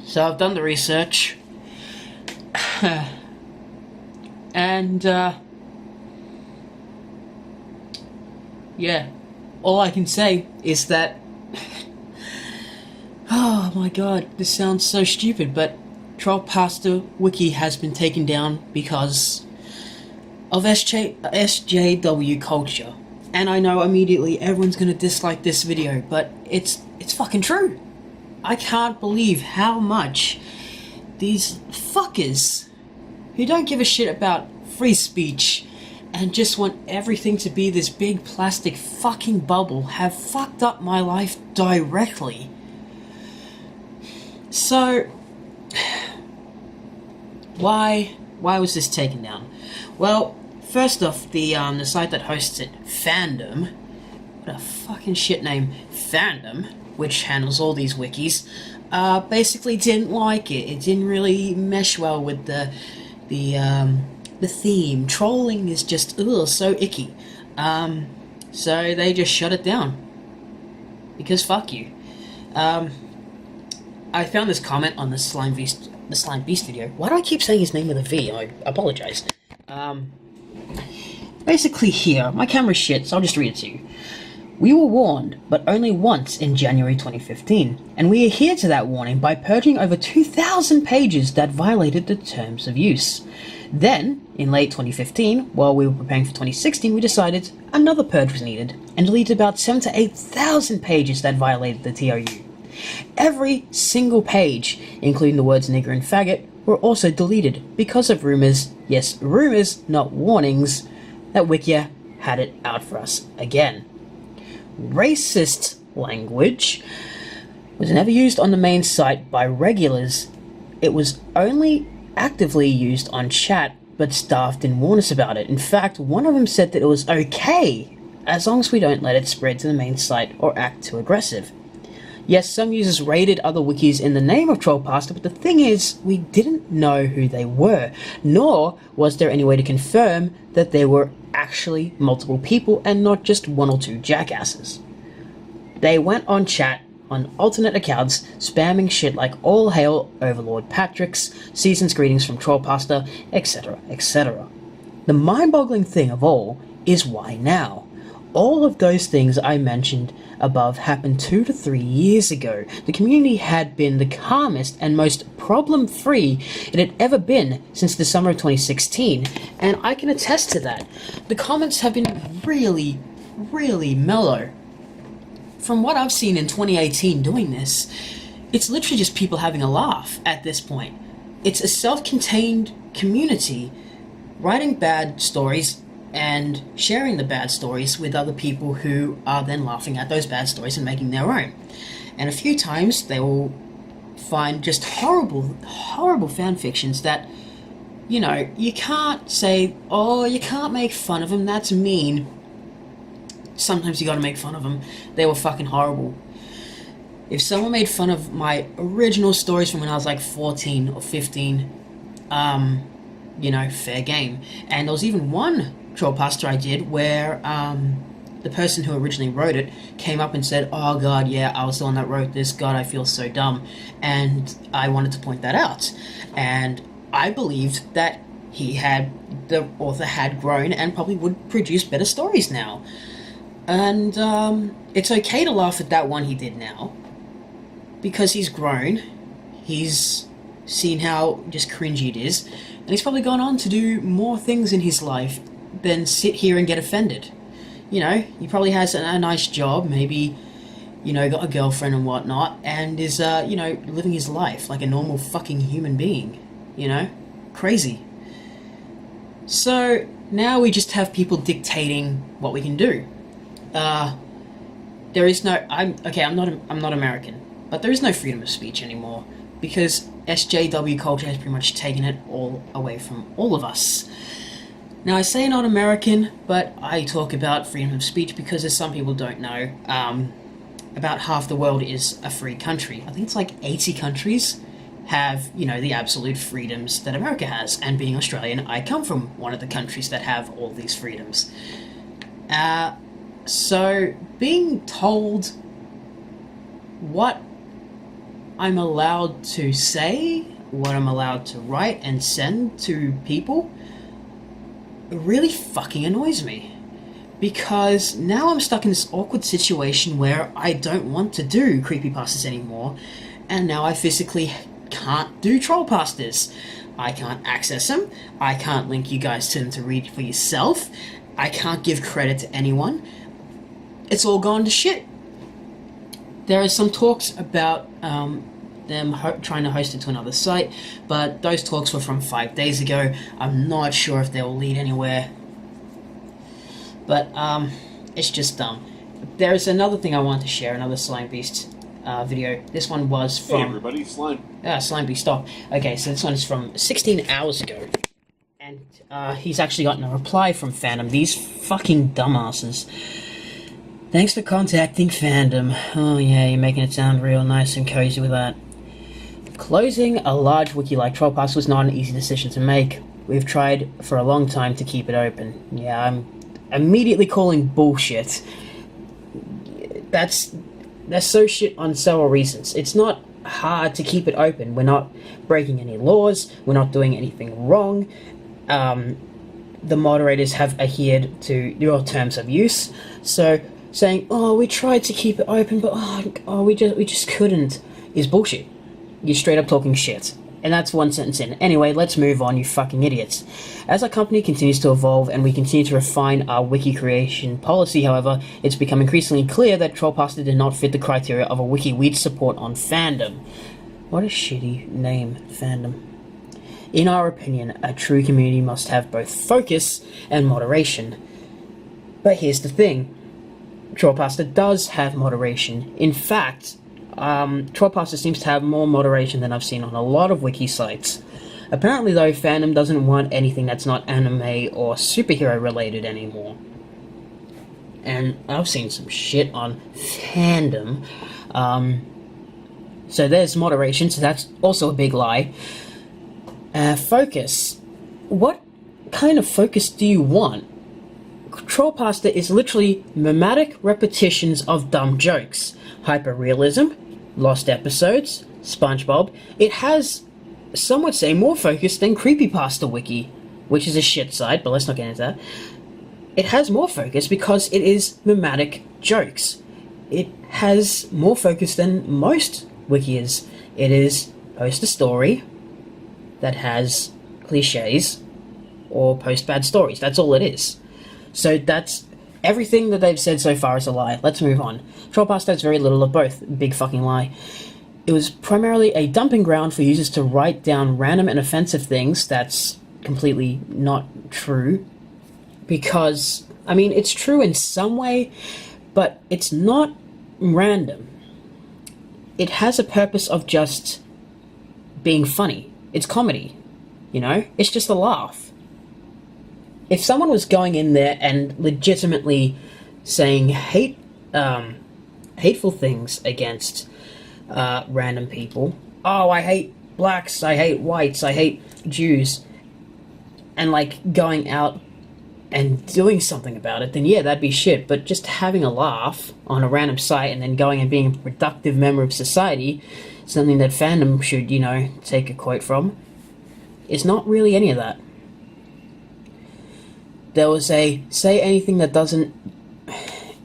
So I've done the research, and yeah, all I can say is that, oh my god, this sounds so stupid, but TrollPasta Wiki has been taken down because of SJW culture. And I know immediately everyone's gonna dislike this video, but it's fucking true. I can't believe how much these fuckers who don't give a shit about free speech and just want everything to be this big plastic fucking bubble have fucked up my life directly. So, why was this taken down? Well, first off, the site that hosts it, FANDOM, what a fucking shit name, FANDOM, which handles all these wikis, basically didn't like it. It didn't really mesh well with the theme. Trolling is just so icky. So they just shut it down. Because fuck you. I found this comment on the Slime Beast video. Why do I keep saying his name with a V? I apologize. Basically here, my camera's shit, so I'll just read it to you. We were warned, but only once in January 2015, and we adhered to that warning by purging over 2,000 pages that violated the terms of use. Then, in late 2015, while we were preparing for 2016, we decided another purge was needed, and deleted about 7,000 to 8,000 pages that violated the TOU. Every single page, including the words nigger and faggot, were also deleted because of rumors, yes, rumors, not warnings, that Wikia had it out for us again. Racist language was never used on the main site by regulars. It was only actively used on chat, but staff didn't warn us about it. In fact, one of them said that it was okay, as long as we don't let it spread to the main site or act too aggressive. Yes, some users raided other wikis in the name of TrollPasta, but the thing is, we didn't know who they were, nor was there any way to confirm that there were actually multiple people and not just one or two jackasses. They went on chat on alternate accounts, spamming shit like all hail Overlord Patrick's, season's greetings from TrollPasta, etc., etc. The mind-boggling thing of all is why now? All of those things I mentioned above happened 2 to 3 years ago. The community had been the calmest and most problem-free it had ever been since the summer of 2016, and I can attest to that. The comments have been really, really mellow. From what I've seen in 2018 doing this, it's literally just people having a laugh at this point. It's a self-contained community writing bad stories and sharing the bad stories with other people who are then laughing at those bad stories and making their own. And a few times they will find just horrible, horrible fan fictions that, you know, you can't say, oh, you can't make fun of them, that's mean. Sometimes you gotta make fun of them. They were fucking horrible. If someone made fun of my original stories from when I was like 14 or 15, you know, fair game. And there was even one TrollPasta I did where the person who originally wrote it came up and said, oh god, yeah, I was the one that wrote this, god, I feel so dumb. And I wanted to point that out. And I believed that the author had grown and probably would produce better stories now. And it's okay to laugh at that one he did now, because he's grown, he's seen how just cringy it is, and he's probably gone on to do more things in his life than sit here and get offended. You know, he probably has a nice job, maybe, you know, got a girlfriend and whatnot, and is, you know, living his life like a normal fucking human being, you know? Crazy. So, now we just have people dictating what we can do. There is no, I'm not American, but there is no freedom of speech anymore, because SJW culture has pretty much taken it all away from all of us. Now, I say not American, but I talk about freedom of speech because, as some people don't know, about half the world is a free country. I think it's like 80 countries have, you know, the absolute freedoms that America has, and being Australian, I come from one of the countries that have all these freedoms. So, being told what I'm allowed to say, what I'm allowed to write and send to people, really fucking annoys me. Because now I'm stuck in this awkward situation where I don't want to do creepypastas anymore, and now I physically can't do TrollPastas. I can't access them, I can't link you guys to them to read for yourself, I can't give credit to anyone. It's all gone to shit. There are some talks about them trying to host it to another site, but those talks were from 5 days ago. I'm not sure if they will lead anywhere. But it's just dumb. There's another thing I want to share, another Slime Beast video. This one was from... Hey everybody, Slime. Slime Beast, stop. Okay, so this one is from 16 hours ago. And he's actually gotten a reply from FANDOM. These fucking dumbasses. Thanks for contacting FANDOM. Oh yeah, you're making it sound real nice and cozy with that. Closing a large wiki like TrollPasta was not an easy decision to make. We've tried for a long time to keep it open. Yeah, I'm immediately calling bullshit. That's so shit on several reasons. It's not hard to keep it open. We're not breaking any laws. We're not doing anything wrong. The moderators have adhered to your terms of use. So saying, "Oh, we tried to keep it open, but we just couldn't," is bullshit. You're straight up talking shit. And that's one sentence in. Anyway, let's move on, you fucking idiots. As our company continues to evolve and we continue to refine our wiki creation policy, however, it's become increasingly clear that TrollPasta did not fit the criteria of a wiki we'd support on FANDOM. What a shitty name, FANDOM. In our opinion, a true community must have both focus and moderation. But here's the thing. TrollPasta does have moderation. In fact, TrollPasta seems to have more moderation than I've seen on a lot of wiki sites. Apparently though, FANDOM doesn't want anything that's not anime or superhero related anymore. And I've seen some shit on FANDOM. So there's moderation, so that's also a big lie. Focus. What kind of focus do you want? TrollPasta is literally mimetic repetitions of dumb jokes. Hyperrealism, lost episodes, SpongeBob. It has, some would say, more focus than TrollPasta Wiki, which is a shit site, but let's not get into that. It has more focus because it is mimetic jokes. It has more focus than most wikis. It is post a story that has cliches or post bad stories. That's all it is. So that's everything that they've said so far is a lie. Let's move on. TrollPasta has very little of both. Big fucking lie. It was primarily a dumping ground for users to write down random and offensive things. That's completely not true. Because, I mean, it's true in some way, but it's not random. It has a purpose of just being funny. It's comedy, you know? It's just a laugh. If someone was going in there and legitimately saying hateful things against random people, oh, I hate blacks, I hate whites, I hate Jews, and like going out and doing something about it, then yeah, that'd be shit. But just having a laugh on a random site and then going and being a productive member of society, something that FANDOM should, you know, take a quote from, is not really any of that. There was a say anything that doesn't,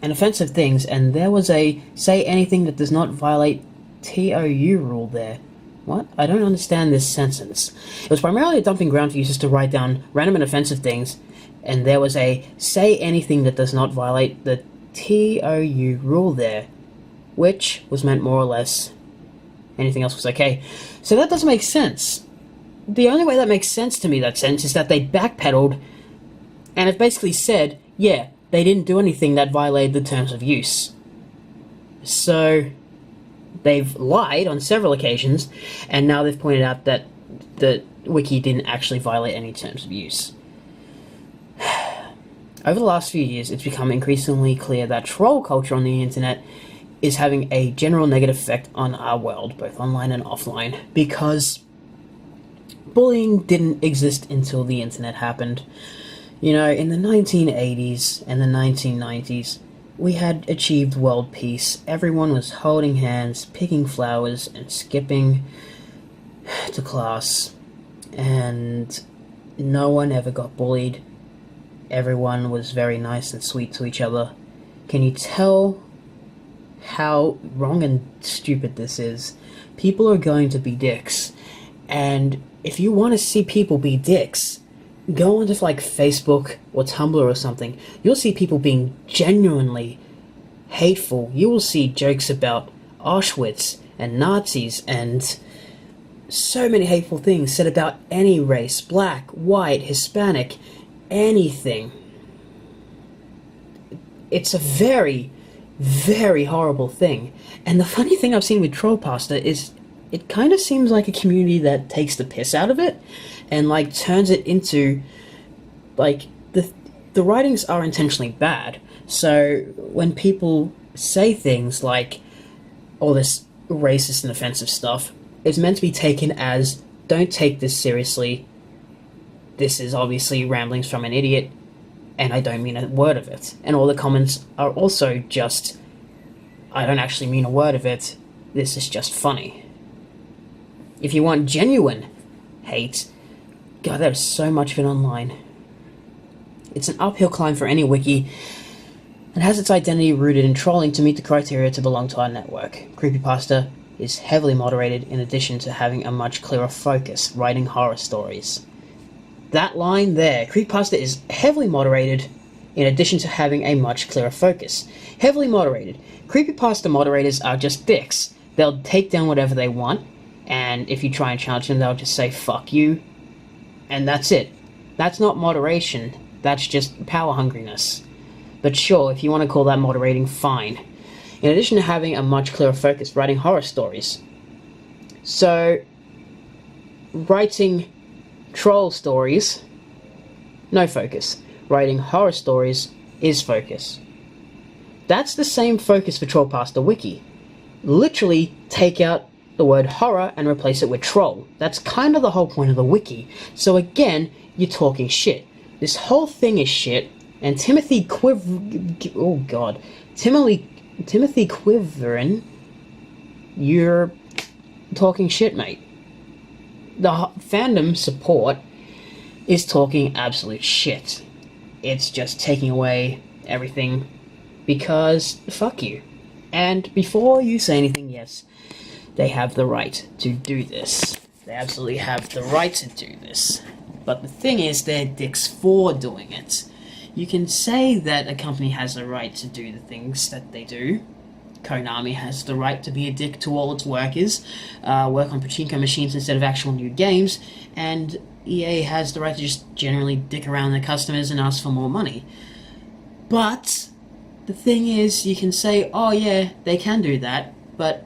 and offensive things, and there was a say anything that does not violate TOU rule there. What? I don't understand this sentence. It was primarily a dumping ground for users to write down random and offensive things, and there was a say anything that does not violate the TOU rule there, which was meant more or less anything else was okay. So that doesn't make sense. The only way that makes sense to me, that sentence, is that they backpedaled and it basically said, yeah, they didn't do anything that violated the terms of use. So they've lied on several occasions, and now they've pointed out that the wiki didn't actually violate any terms of use. Over the last few years, it's become increasingly clear that troll culture on the internet is having a general negative effect on our world, both online and offline, because bullying didn't exist until the internet happened. You know, in the 1980s and the 1990s, we had achieved world peace. Everyone was holding hands, picking flowers, and skipping to class. And no one ever got bullied. Everyone was very nice and sweet to each other. Can you tell how wrong and stupid this is? People are going to be dicks. And if you want to see people be dicks, go onto like Facebook or Tumblr or something. You'll see people being genuinely hateful. You will see jokes about Auschwitz and Nazis and so many hateful things said about any race, black, white, Hispanic, anything. It's a very, very horrible thing. And the funny thing I've seen with TrollPasta is it kind of seems like a community that takes the piss out of it and like turns it into like the writings are intentionally bad. So when people say things like all this racist and offensive stuff, it's meant to be taken as, don't take this seriously. This is obviously ramblings from an idiot, and I don't mean a word of it. And all the comments are also just, I don't actually mean a word of it. This is just funny. If you want genuine hate, God, there's so much of it online. It's an uphill climb for any wiki, and has its identity rooted in trolling to meet the criteria to belong to our network. Creepypasta is heavily moderated in addition to having a much clearer focus, writing horror stories. That line there, Creepypasta is heavily moderated in addition to having a much clearer focus. Heavily moderated. Creepypasta moderators are just dicks. They'll take down whatever they want, and if you try and challenge them, they'll just say, fuck you, and that's it. That's not moderation, that's just power hungriness. But sure, if you want to call that moderating, fine. In addition to having a much clearer focus, writing horror stories. So, writing troll stories, no focus. Writing horror stories is focus. That's the same focus for TrollPasta Wiki. Literally take out the word horror and replace it with troll. That's kind of the whole point of the wiki. So again, you're talking shit. This whole thing is shit, and Timothy Quiverin, you're talking shit, mate. The fandom support is talking absolute shit. It's just taking away everything because fuck you. And before you say anything, yes, they have the right to do this. They absolutely have the right to do this. But the thing is, they're dicks for doing it. You can say that a company has a right to do the things that they do. Konami has the right to be a dick to all its workers, work on pachinko machines instead of actual new games, and EA has the right to just generally dick around their customers and ask for more money. But the thing is, you can say, oh yeah, they can do that, but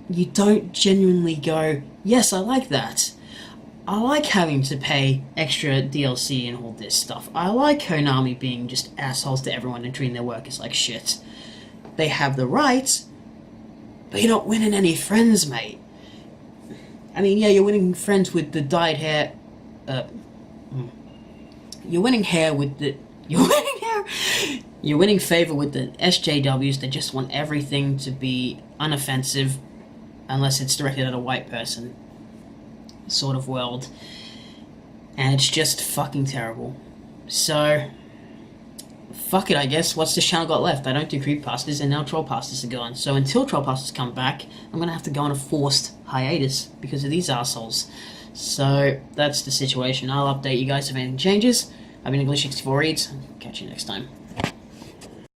you don't genuinely go, yes, I like that. I like having to pay extra DLC and all this stuff. I like Konami being just assholes to everyone and treating their workers like shit. They have the right, but you're not winning any friends, mate. I mean, yeah, you're winning friends with the dyed hair. You're winning hair with the. You're winning favor with the SJWs that just want everything to be unoffensive, unless it's directed at a white person. Sort of world. And it's just fucking terrible. So, fuck it, I guess. What's this channel got left? I don't do creepypastas, and now TrollPastas are gone. So until TrollPastas come back, I'm gonna have to go on a forced hiatus because of these assholes. So, that's the situation. I'll update you guys if anything changes. I've been English64 Reads. Catch you next time.